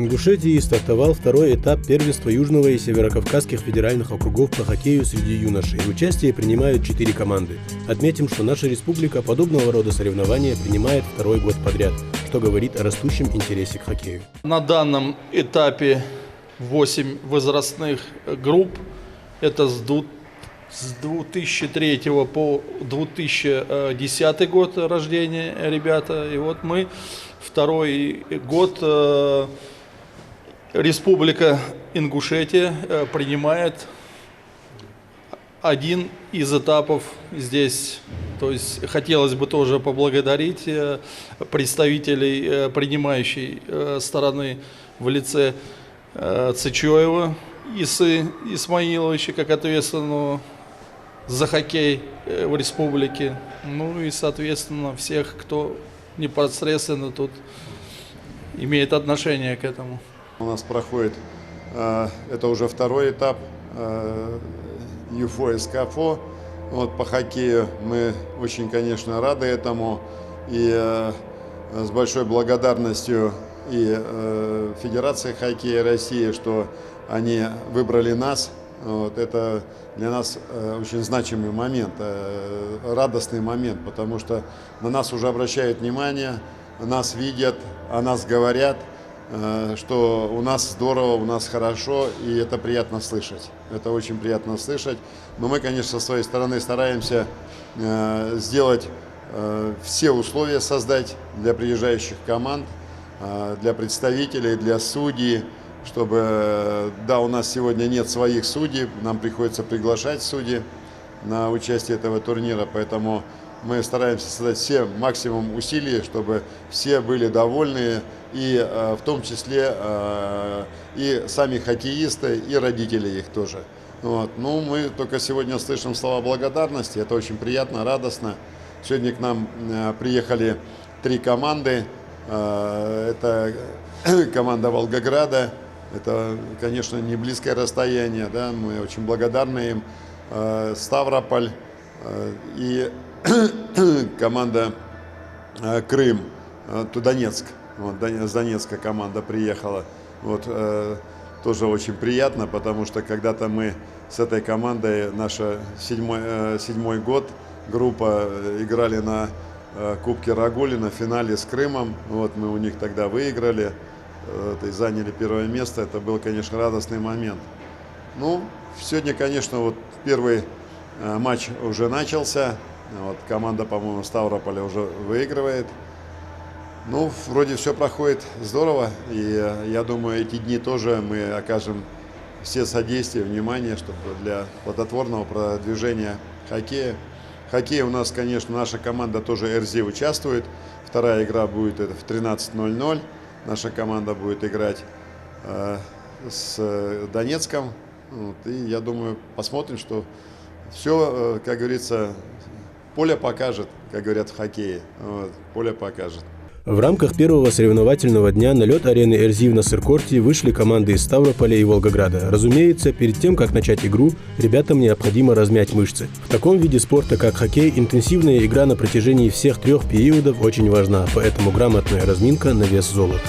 Ингушетии стартовал второй этап первенства Южного и Северокавказских федеральных округов по хоккею среди юношей. В участии принимают 4 команды. Отметим, что наша республика подобного рода соревнования принимает второй год подряд, что говорит о растущем интересе к хоккею. На данном этапе 8 возрастных групп. Это с 2003 по 2010 год рождения ребята. И вот мы второй год Республика Ингушетия принимает один из этапов здесь. То есть хотелось бы тоже поблагодарить представителей принимающей стороны в лице Цычоева Исы Исмаиловича, как ответственного за хоккей в республике. Ну и, соответственно, всех, кто непосредственно тут имеет отношение к этому. У нас проходит, это уже второй этап ЮФО СКФО. Вот, по хоккею мы очень, конечно, рады этому. И с большой благодарностью и Федерации хоккея России, что они выбрали нас. Вот, это для нас очень значимый момент, радостный момент, потому что на нас уже обращают внимание, нас видят, о нас говорят, что у нас здорово, у нас хорошо, и это приятно слышать. Это очень приятно слышать. Но мы, конечно, со своей стороны стараемся сделать все условия, создать для приезжающих команд, для представителей, для судей, чтобы, да, у нас сегодня нет своих судей, нам приходится приглашать судей на участие этого турнира, поэтому мы стараемся создать все максимум усилий, чтобы все были довольны, и в том числе и сами хоккеисты, и родители их тоже. Вот. Ну, мы только сегодня слышим слова благодарности, это очень приятно, радостно. Сегодня к нам приехали 3 команды, это команда Волгограда, это, конечно, не близкое расстояние, да, мы очень благодарны им, Ставрополь и команда Крым, Донецк, вот, с Донецка команда приехала. Вот, тоже очень приятно, потому что когда-то мы с этой командой, наша седьмой год, группа играли на Кубке Рагулина в финале с Крымом. Вот, мы у них тогда выиграли и заняли первое место. Это был, конечно, радостный момент. Ну, сегодня, конечно, вот первый матч уже начался. Вот, команда, по-моему, Ставрополя уже выигрывает. Ну, вроде все проходит здорово. И я думаю, эти дни тоже мы окажем все содействие, внимание, чтобы для плодотворного продвижения хоккея. Хоккей у нас, конечно, наша команда тоже РЗ участвует. Вторая игра будет это в 13:00. Наша команда будет играть с Донецком. Вот, и я думаю, посмотрим, что все, как говорится, поле покажет, как говорят в хоккее. Вот, поле покажет. В рамках первого соревновательного дня на лед арены «Эрзив» на Сыркорте вышли команды из Ставрополя и Волгограда. Разумеется, перед тем, как начать игру, ребятам необходимо размять мышцы. В таком виде спорта, как хоккей, интенсивная игра на протяжении всех 3 периодов очень важна, поэтому грамотная разминка на вес золота.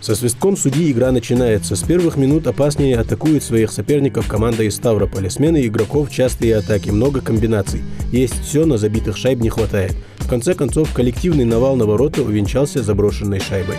Со свистком судьи игра начинается. С первых минут опаснее атакует своих соперников команда из Ставрополя. Смены игроков, частые атаки, много комбинаций. Есть все, но забитых шайб не хватает. В конце концов, коллективный навал на ворота увенчался заброшенной шайбой.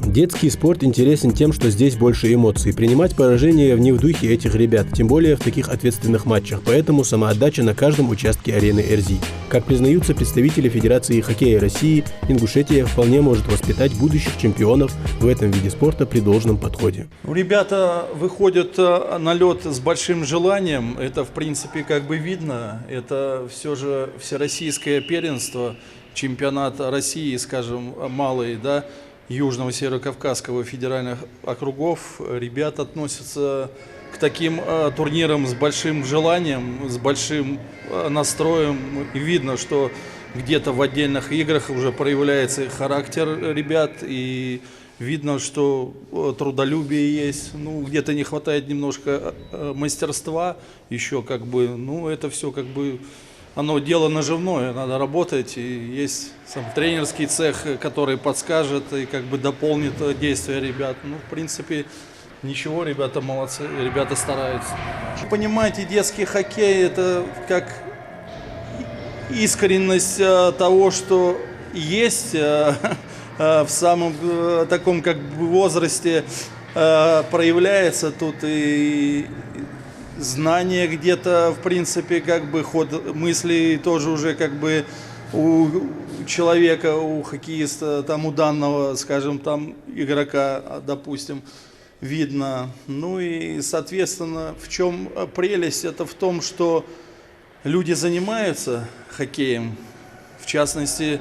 Детский спорт интересен тем, что здесь больше эмоций. Принимать поражение не в духе этих ребят, тем более в таких ответственных матчах, поэтому самоотдача на каждом участке арены Эрзи. Как признаются представители Федерации хоккея России, Ингушетия вполне может воспитать будущих чемпионов в этом виде спорта при должном подходе. Ребята выходят на лед с большим желанием, это в принципе как бы видно, это все же всероссийское первенство, чемпионат России, скажем, малый, да, Южного Северо-Кавказского федеральных округов. Ребята относятся к таким турнирам с большим желанием, с большим настроем. И видно, что где-то в отдельных играх уже проявляется характер ребят, и видно, что трудолюбие есть. Ну, где-то не хватает немножко мастерства еще, как бы, ну, это все как бы оно дело наживное, надо работать, и есть сам тренерский цех, который подскажет и как бы дополнит действия ребят. Ну, в принципе, ничего, ребята молодцы, ребята стараются. Понимаете, детский хоккей – это как искренность того, что есть в самом таком как бы возрасте, проявляется тут и знание где-то, в принципе, как бы ход мыслей тоже уже как бы у человека, у хоккеиста, там у данного, скажем, там игрока, допустим, видно. Ну и, соответственно, в чем прелесть? Это в том, что люди занимаются хоккеем, в частности,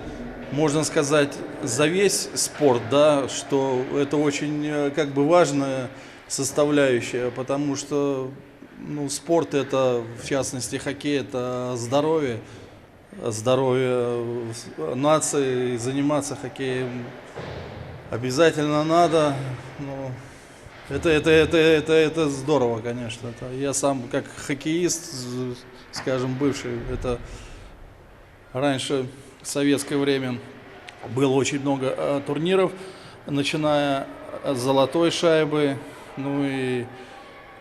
можно сказать, за весь спорт, да, что это очень как бы важная составляющая, потому что ну, спорт это, в частности, хоккей, это здоровье нации, заниматься хоккеем обязательно надо. Но Это здорово, конечно. Я сам как хоккеист, скажем, бывший, это раньше в советское время было очень много турниров, начиная с золотой шайбы, ну и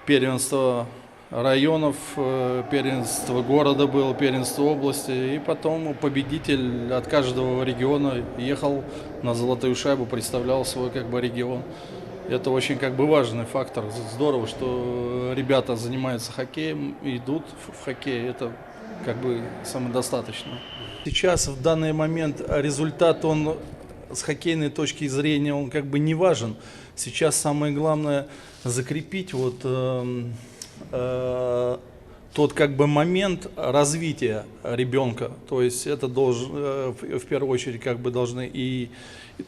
первенство районов, первенство города было, первенство области, и потом победитель от каждого региона ехал на золотую шайбу, представлял свой как бы регион. Это очень как бы важный фактор. Здорово, что ребята занимаются хоккеем, идут в хоккей. Это как бы самодостаточно. Сейчас в данный момент результат, он с хоккейной точки зрения, он как бы не важен. Сейчас самое главное закрепить вот тот как бы момент развития ребенка. То есть это должен, в первую очередь как бы должны и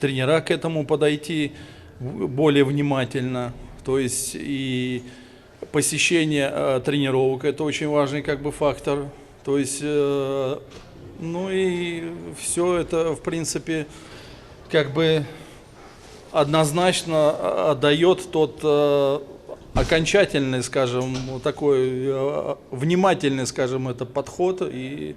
тренера к этому подойти более внимательно. То есть и посещение тренировок — это очень важный как бы фактор. То есть, ну и все это в принципе как бы однозначно дает тот окончательный, скажем, такой внимательный, скажем, это подход, и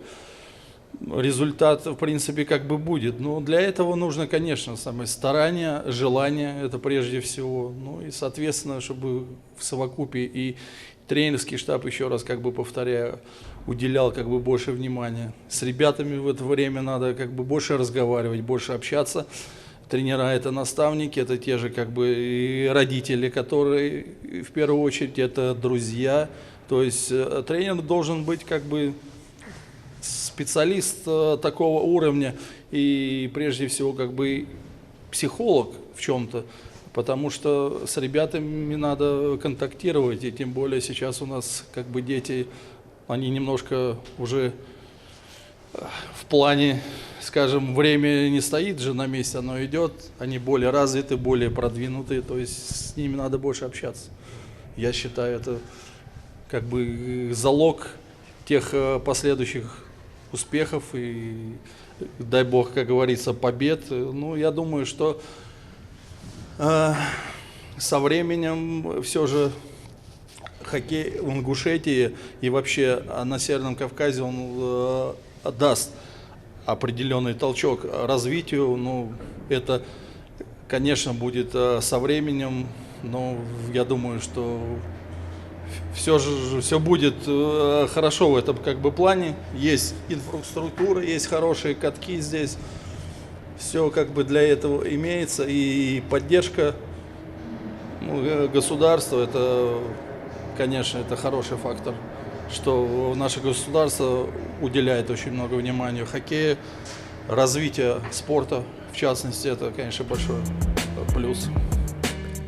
результат, в принципе, как бы будет. Но для этого нужно, конечно, самое старание, желание, это прежде всего. Ну и, соответственно, чтобы в совокупе и тренерский штаб, еще раз как бы повторяю, уделял как бы больше внимания. С ребятами в это время надо как бы больше разговаривать, больше общаться. Тренера — это наставники, это те же как бы и родители, которые в первую очередь это друзья. То есть тренер должен быть как бы специалист такого уровня и прежде всего как бы психолог в чем-то, потому что с ребятами надо контактировать, и тем более сейчас у нас как бы дети, они немножко уже в плане, скажем, время не стоит же на месте, оно идет, они более развиты, более продвинутые, то есть с ними надо больше общаться. Я считаю, это как бы залог тех последующих успехов и, дай бог, как говорится, побед. Ну, я думаю, что со временем все же хоккей в Ингушетии и вообще на Северном Кавказе он даст определенный толчок развитию. Ну, это, конечно, будет со временем, но я думаю, что все будет хорошо в этом как бы плане. Есть инфраструктура, есть хорошие катки здесь. Все как бы для этого имеется. И поддержка государства, это, конечно, это хороший фактор, что наше государство уделяет очень много внимания хоккею, развитию спорта, в частности, это, конечно, большой плюс.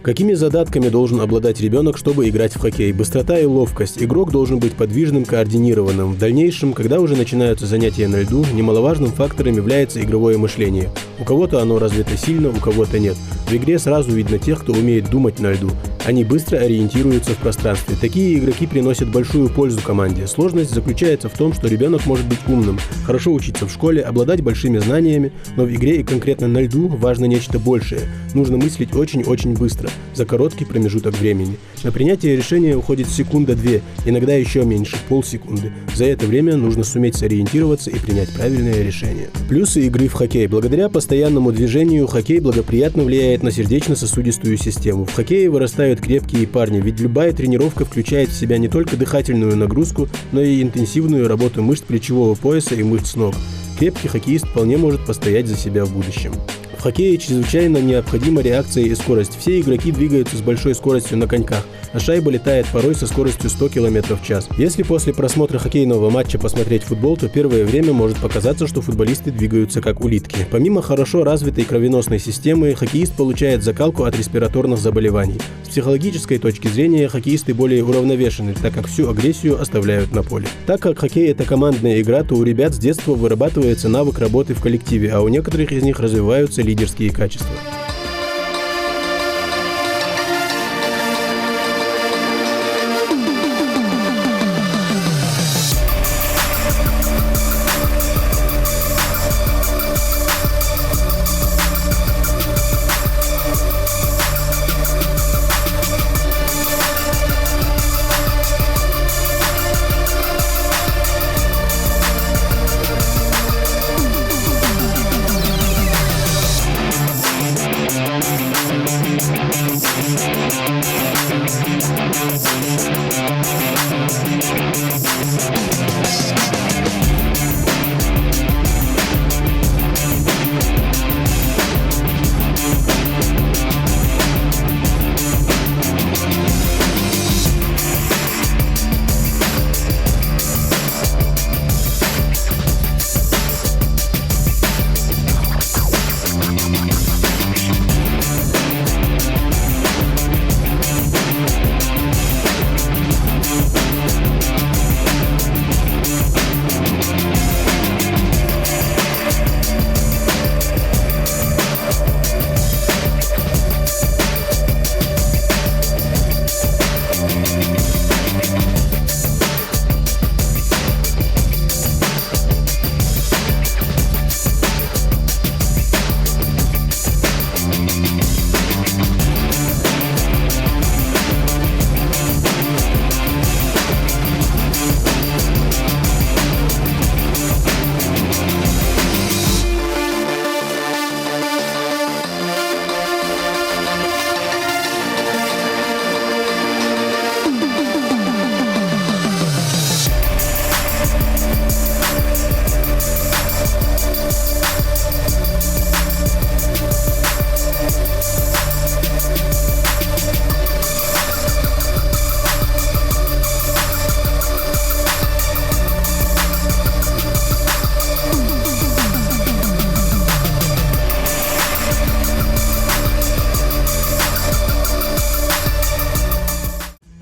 Какими задатками должен обладать ребенок, чтобы играть в хоккей? Быстрота и ловкость. Игрок должен быть подвижным, координированным. В дальнейшем, когда уже начинаются занятия на льду, немаловажным фактором является игровое мышление. У кого-то оно развито сильно, у кого-то нет. В игре сразу видно тех, кто умеет думать на льду. Они быстро ориентируются в пространстве. Такие игроки приносят большую пользу команде. Сложность заключается в том, что ребенок может быть умным, хорошо учиться в школе, обладать большими знаниями, но в игре и конкретно на льду важно нечто большее. Нужно мыслить очень-очень быстро, за короткий промежуток времени. На принятие решения уходит секунда-две, иногда еще меньше, полсекунды. За это время нужно суметь сориентироваться и принять правильное решение. Плюсы игры в хоккей. Благодаря постоянному движению хоккей благоприятно влияет на сердечно-сосудистую систему. В хоккее вырастают крепкие парни, ведь любая тренировка включает в себя не только дыхательную нагрузку, но и интенсивную работу мышц плечевого пояса и мышц ног. Крепкий хоккеист вполне может постоять за себя в будущем. В хоккее чрезвычайно необходима реакция и скорость. Все игроки двигаются с большой скоростью на коньках, а шайба летает порой со скоростью 100 км в час. Если после просмотра хоккейного матча посмотреть футбол, то первое время может показаться, что футболисты двигаются как улитки. Помимо хорошо развитой кровеносной системы, хоккеист получает закалку от респираторных заболеваний. С психологической точки зрения хоккеисты более уравновешены, так как всю агрессию оставляют на поле. Так как хоккей — это командная игра, то у ребят с детства вырабатывается навык работы в коллективе, а у некоторых из них развиваются лидерские качества.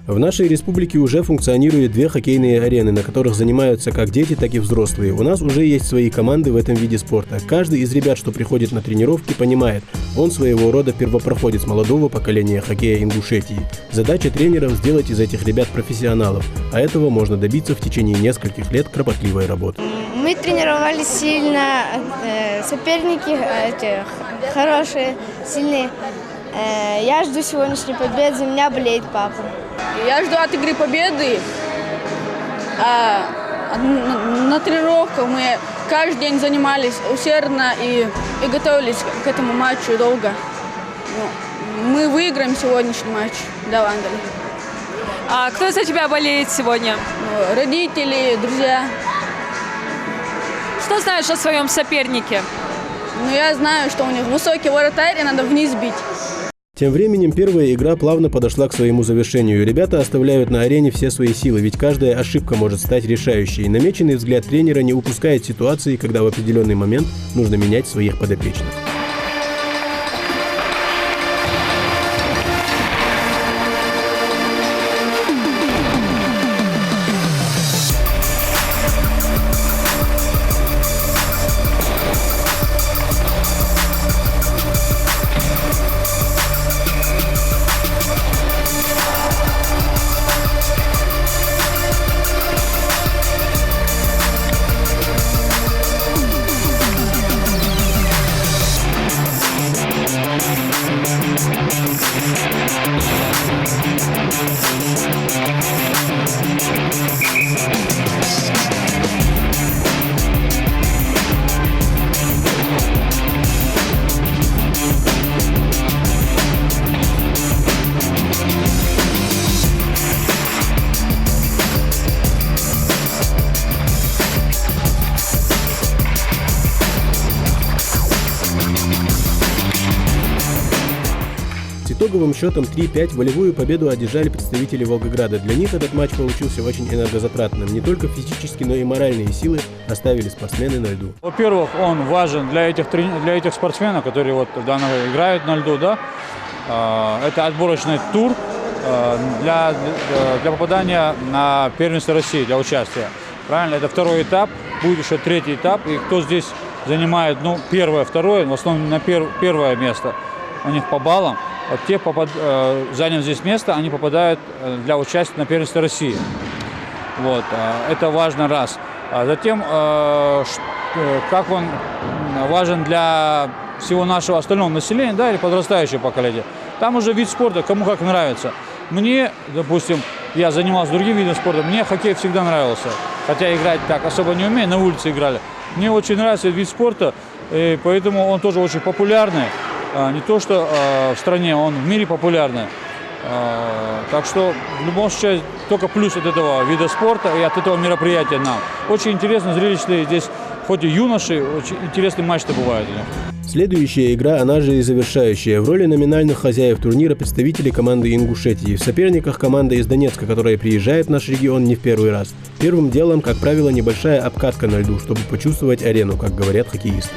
В нашей республике уже функционируют 2 хоккейные арены, на которых занимаются как дети, так и взрослые. У нас уже есть свои команды в этом виде спорта. Каждый из ребят, что приходит на тренировки, понимает, он своего рода первопроходец молодого поколения хоккея Ингушетии. Задача тренеров – сделать из этих ребят профессионалов, а этого можно добиться в течение нескольких лет кропотливой работы. Мы тренировались сильно, соперники хорошие, сильные. Я жду сегодняшней победы, за меня болеет папа. Я жду от игры победы. На тренировках мы каждый день занимались усердно и готовились к этому матчу долго. Мы выиграем сегодняшний матч. Да, Андаль. А кто за тебя болеет сегодня? Родители, друзья. Что знаешь о своем сопернике? Я знаю, что у них высокий вратарь, и надо вниз бить. Тем временем первая игра плавно подошла к своему завершению. Ребята оставляют на арене все свои силы, ведь каждая ошибка может стать решающей. Намеченный взгляд тренера не упускает ситуации, когда в определенный момент нужно менять своих подопечных. С итоговым счетом 3-5 волевую победу одержали представители Волгограда. Для них этот матч получился очень энергозатратным. Не только физически, но и моральные силы оставили спортсмены на льду. Во-первых, он важен для этих спортсменов, которые вот играют на льду. Да? Это отборочный тур для попадания на первенство России, для участия. Правильно? Это второй этап, будет еще третий этап. И кто здесь занимает первое, второе, в основном на первое место у них по баллам. Вот те, заняв здесь место, они попадают для участия на первенство России. Вот, это важно, раз. А затем, как он важен для всего нашего остального населения, да, или подрастающего поколения. Там уже вид спорта, кому как нравится. Мне, допустим, я занимался другим видом спорта, мне хоккей всегда нравился. Хотя играть так особо не умею, на улице играли. Мне очень нравится вид спорта, и поэтому он тоже очень популярный. Не то, что в стране, он в мире популярный. Так что в любом случае только плюс от этого вида спорта и от этого мероприятия нам. Очень интересно, зрелищные здесь, хоть и юноши, очень интересный матч-то бывает у них. Следующая игра, она же и завершающая. В роли номинальных хозяев турнира представители команды Ингушетии. В соперниках команда из Донецка, которая приезжает в наш регион не в первый раз. Первым делом, как правило, небольшая обкатка на льду, чтобы почувствовать арену, как говорят хоккеисты.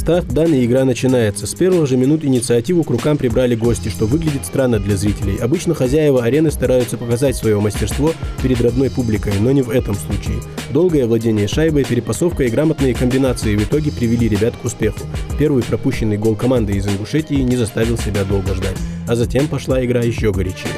Старт дан и игра начинается. С первых же минут инициативу к рукам прибрали гости, что выглядит странно для зрителей. Обычно хозяева арены стараются показать свое мастерство перед родной публикой, но не в этом случае. Долгое владение шайбой, перепасовка и грамотные комбинации в итоге привели ребят к успеху. Первый пропущенный гол команды из Ингушетии не заставил себя долго ждать. А затем пошла игра еще горячее.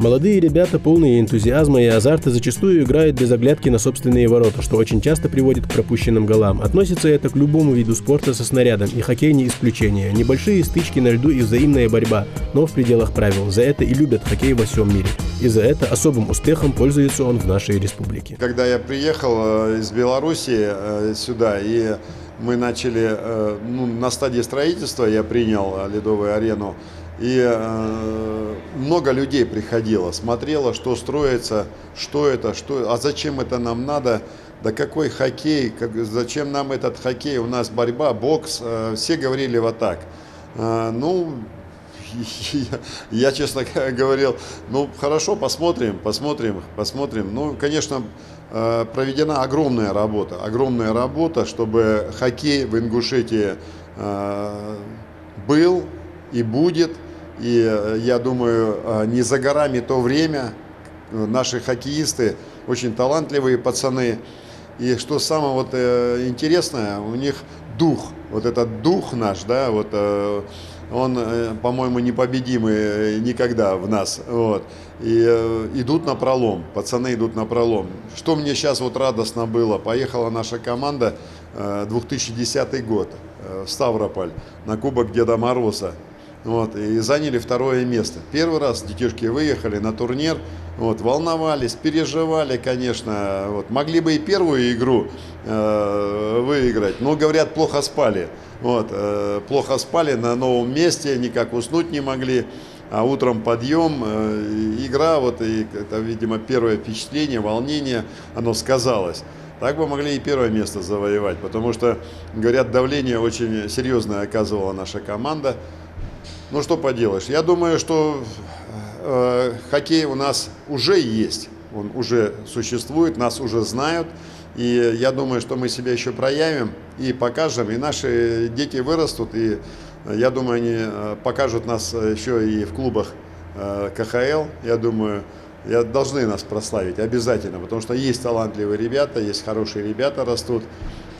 Молодые ребята, полные энтузиазма и азарта, зачастую играют без оглядки на собственные ворота, что очень часто приводит к пропущенным голам. Относится это к любому виду спорта со снарядом, и хоккей не исключение. Небольшие стычки на льду и взаимная борьба, но в пределах правил. За это и любят хоккей во всем мире. И за это особым успехом пользуется он в нашей республике. Когда я приехал из Белоруссии сюда, и мы начали, на стадии строительства я принял ледовую арену, и много людей приходило, смотрело, что строится, а зачем это нам надо, да какой хоккей, зачем нам этот хоккей, у нас борьба, бокс, все говорили вот так. Я, честно говорил, хорошо, посмотрим. Ну, конечно, проведена огромная работа, чтобы хоккей в Ингушетии был и будет. И я думаю, не за горами то время. Наши хоккеисты очень талантливые пацаны. И что самое интересное, у них дух, этот дух наш, да, он, по-моему, непобедимый никогда в нас. И идут напролом, пацаны идут напролом. Что мне сейчас радостно было, поехала наша команда 2010 год в Ставрополь на Кубок Деда Мороза. И заняли 2 место. Первый раз детишки выехали на турнир, волновались, переживали, конечно. Могли бы и первую игру выиграть, но, говорят, плохо спали. Плохо спали на новом месте, никак уснуть не могли. А утром подъем, игра, и это, видимо, первое впечатление, волнение, оно сказалось. Так бы могли и первое место завоевать, потому что, говорят, давление очень серьезное оказывала наша команда. Ну, что поделаешь. Я думаю, что хоккей у нас уже есть, он уже существует, нас уже знают. И я думаю, что мы себя еще проявим и покажем, и наши дети вырастут, и я думаю, они покажут нас еще и в клубах КХЛ. Я думаю, должны нас прославить обязательно, потому что есть талантливые ребята, есть хорошие ребята растут.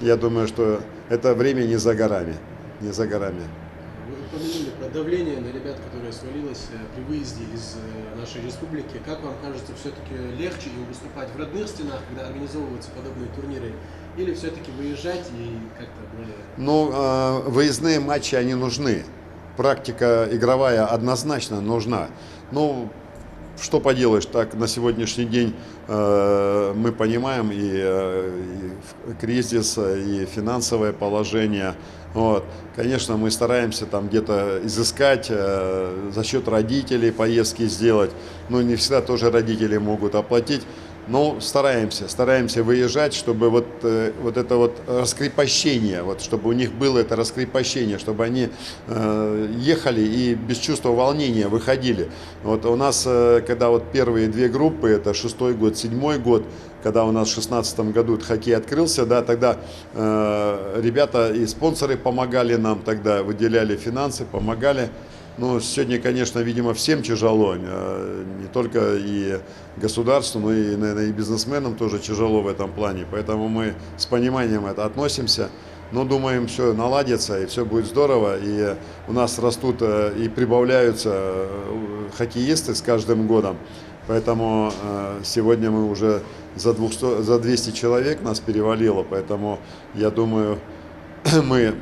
Я думаю, что это время не за горами, не за горами. Вы упомянули про давление на ребят, которое свалилось при выезде из нашей республики. Как вам кажется, все-таки легче им выступать в родных стенах, когда организовываются подобные турниры, или все-таки выезжать и как-то более... Выездные матчи, они нужны. Практика игровая однозначно нужна. Что поделаешь, так на сегодняшний день мы понимаем и кризис, и финансовое положение. Конечно, мы стараемся там где-то изыскать за счет родителей поездки сделать. Но не всегда тоже родители могут оплатить. Но стараемся выезжать, чтобы это раскрепощение, чтобы у них было это раскрепощение, чтобы они ехали и без чувства волнения выходили. У нас, когда первые 2 группы, это 6-й год, 7-й год, когда у нас в 2016 году хоккей открылся, да, тогда ребята и спонсоры помогали нам, тогда выделяли финансы, помогали. Сегодня, конечно, видимо, всем тяжело, не только и государству, но и, наверное, и бизнесменам тоже тяжело в этом плане. Поэтому мы с пониманием это относимся. Но думаем, все наладится и все будет здорово. И у нас растут и прибавляются хоккеисты с каждым годом. Поэтому сегодня мы уже за 200 человек нас перевалило. Поэтому я думаю, мы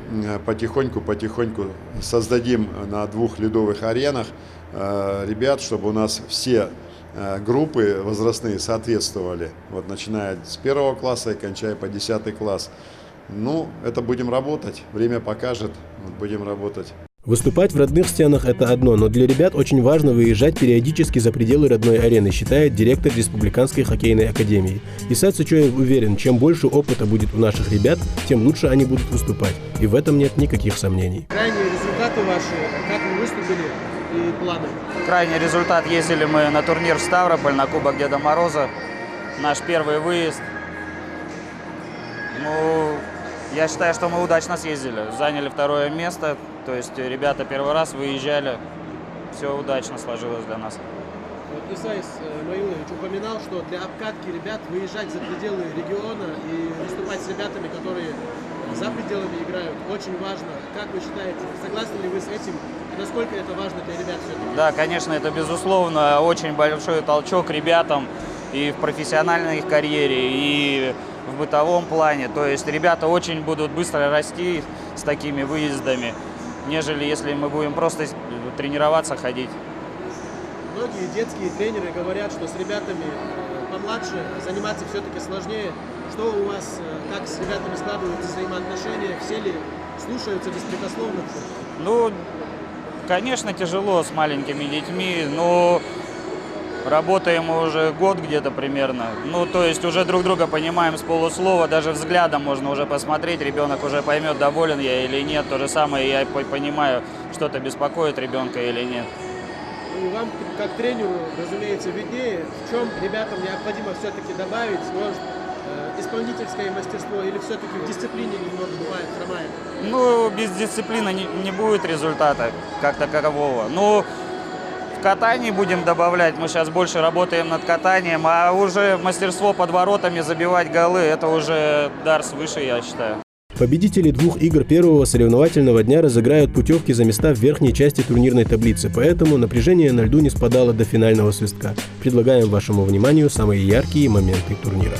потихоньку создадим на 2 ледовых аренах ребят, чтобы у нас все группы возрастные соответствовали, начиная с 1 класса и кончая по 10 класс. Это будем работать, время покажет, будем работать. Выступать в родных стенах – это одно, но для ребят очень важно выезжать периодически за пределы родной арены, считает директор Республиканской хоккейной академии. Исаат Сычоев уверен, чем больше опыта будет у наших ребят, тем лучше они будут выступать. И в этом нет никаких сомнений. Крайние результаты ваши, как вы выступили и планы? Крайний результат: ездили мы на турнир в Ставрополь, на Кубок Деда Мороза. Наш первый выезд. Я считаю, что мы удачно съездили. Заняли 2 место. То есть ребята первый раз выезжали. Все удачно сложилось для нас. Исаис Маилович упоминал, что для обкатки ребят выезжать за пределы региона и выступать с ребятами, которые за пределами играют, очень важно. Как вы считаете, согласны ли вы с этим? насколько это важно для ребят все-таки? Да, конечно, это безусловно очень большой толчок ребятам и в профессиональной их карьере, и в бытовом плане. То есть ребята очень будут быстро расти с такими выездами, нежели если мы будем просто тренироваться, ходить. Многие детские тренеры говорят, что с ребятами помладше заниматься все-таки сложнее. Что у вас, как с ребятами складываются взаимоотношения? Все ли слушаются беспрекословно? Ну, конечно, тяжело с маленькими детьми, но работаем мы уже год где-то примерно. Ну, то есть уже друг друга понимаем с полуслова, даже взглядом можно уже посмотреть, ребенок уже поймет, доволен я или нет. То же самое я понимаю, что-то беспокоит ребенка или нет. И вам, как тренеру, разумеется, виднее, в чем ребятам необходимо все-таки добавить, может, исполнительское мастерство или все-таки в дисциплине немного бывает хромает? Ну, без дисциплины не будет результата как такового. Ну, в катании будем добавлять, мы сейчас больше работаем над катанием, а уже мастерство под воротами, забивать голы, это уже дар свыше, я считаю. Победители 2 игр первого соревновательного дня разыграют путевки за места в верхней части турнирной таблицы, поэтому напряжение на льду не спадало до финального свистка. Предлагаем вашему вниманию самые яркие моменты турнира.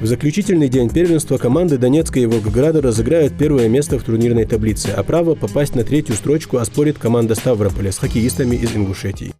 В заключительный день первенства команды Донецка и Волгограда разыграют первое место в турнирной таблице, а право попасть на 3-ю строчку оспорит команда Ставрополя с хоккеистами из Ингушетии.